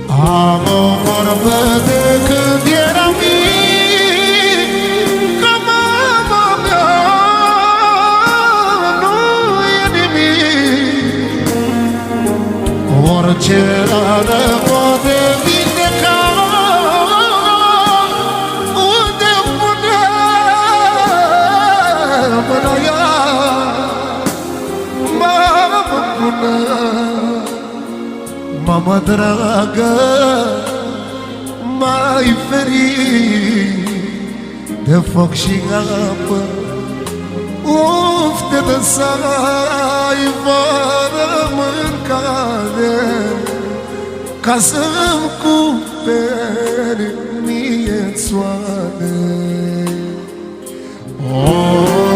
Am o vorbă de când eram mic, că mama mea nu e nimic. Orice rană poate vindeca, unde pune mâna ea, mamă bună, mamă dragă, mai ferit de foc și apă. Uf, de dăsai fără mâncare, ca să-mi cumperi mie țoare. Oh,